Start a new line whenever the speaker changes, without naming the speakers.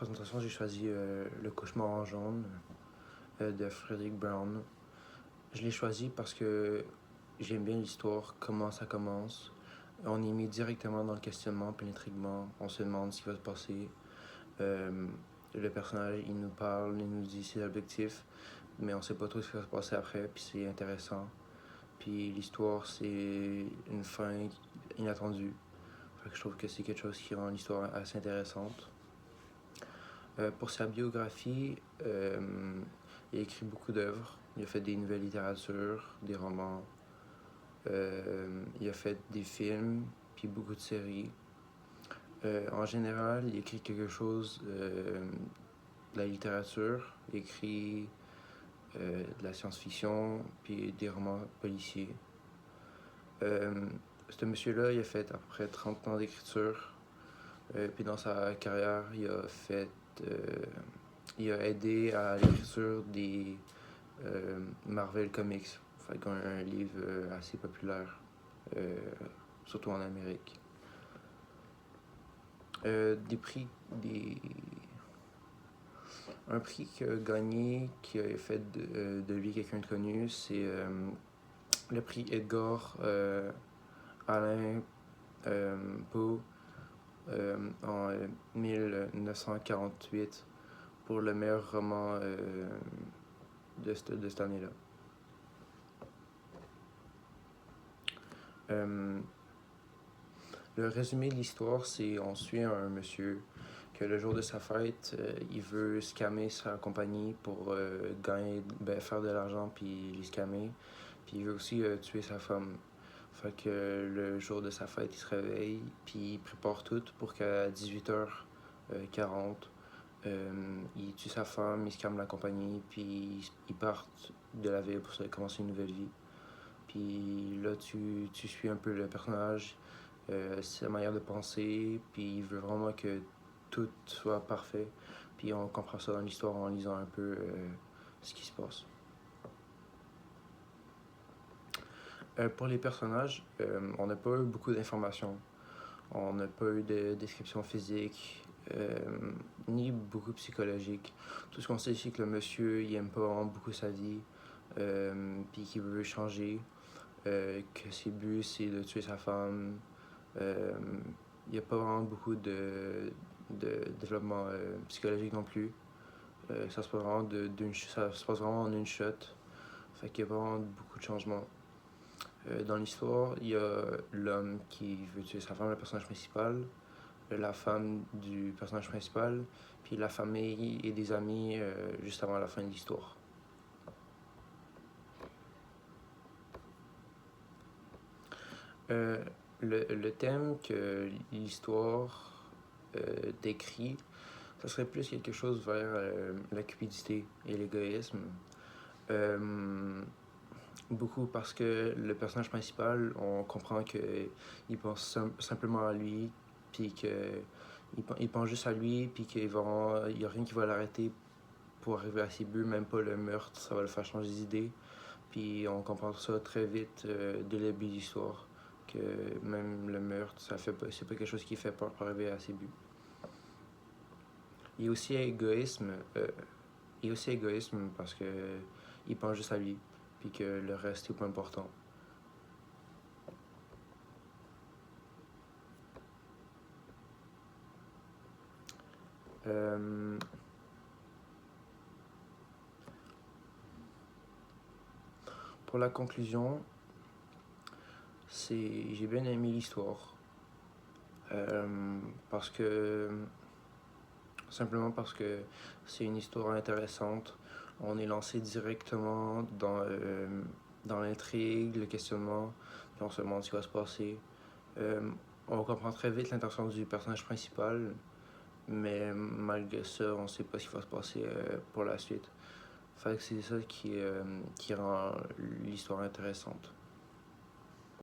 Présentation, j'ai choisi Le cauchemar en jaune de Frederick Brown. Je l'ai choisi parce que j'aime bien l'histoire, comment ça commence. On est mis directement dans le questionnement, puis l'intriguement. On se demande ce qui va se passer. Euh, le personnage, il nous parle, il nous dit ses objectifs, mais on sait pas trop ce qui va se passer après, puis c'est intéressant. Puis l'histoire, c'est une fin inattendue. Fait que je trouve que c'est quelque chose qui rend l'histoire assez intéressante. Pour sa biographie, il a écrit beaucoup d'œuvres. Il a fait des nouvelles littératures, des romans. Il a fait des films, puis beaucoup de séries. En général, il écrit quelque chose de la littérature. Il écrit de la science-fiction, puis des romans policiers. Ce monsieur-là, il a fait à peu près 30 ans d'écriture. Puis dans sa carrière, euh, il a aidé à l'écriture des Marvel Comics, fait un livre assez populaire, euh, surtout en Amérique. Des prix, un prix qu'il a gagné, qui a fait de lui quelqu'un de connu, c'est le prix Edgar Allan Poe en 1948 pour le meilleur roman de cette année-là. Le résumé de l'histoire, c'est on suit un monsieur que le jour de sa fête, il veut scammer sa compagnie pour faire de l'argent puis les scammer. Puis il veut aussi tuer sa femme. Fait que le jour de sa fête, il se réveille puis il prépare tout pour qu'à 18h40, il tue sa femme, il scamme la compagnie puis il part de la ville pour commencer une nouvelle vie. Puis là, tu suis un peu le personnage, sa manière de penser, puis il veut vraiment que tout soit parfait. Puis on comprend ça dans l'histoire en lisant un peu ce qui se passe. Pour les personnages, on n'a pas eu beaucoup d'informations. On n'a pas eu de description physique, ni beaucoup psychologique. Tout ce qu'on sait, c'est que le monsieur, il aime pas vraiment beaucoup sa vie, puis qu'il veut changer. Que ses buts, c'est de tuer sa femme. Il n'y a pas vraiment beaucoup de développement psychologique non plus. Ça se passe vraiment en une shot. Fait qu'il y a vraiment beaucoup de changements. Dans l'histoire, il y a l'homme qui veut tuer sa femme, le personnage principal, la femme du personnage principal, puis la famille et des amis juste avant la fin de l'histoire. Euh, le thème que l'histoire décrit, ça serait plus quelque chose vers la cupidité et l'égoïsme. Beaucoup parce que le personnage principal, on comprend qu'il pense simplement à lui, puis il pense juste à lui, puis qu'il n'y a rien qui va l'arrêter pour arriver à ses buts, même pas le meurtre, ça va le faire changer d'idée. Puis on comprend ça très vite dès le début de l'histoire, que même le meurtre, c'est pas quelque chose qui fait peur pour arriver à ses buts. Il y a aussi égoïsme, parce que il pense juste à lui, puis que le reste est pas important. Euh, pour la conclusion, j'ai bien aimé l'histoire. Parce que simplement parce que c'est une histoire intéressante. On est lancé directement dans l'intrigue, le questionnement, puis on se demande ce qui va se passer. On comprend très vite l'intention du personnage principal, mais malgré ça, on ne sait pas ce qui va se passer pour la suite. Fait que c'est ça qui rend l'histoire intéressante.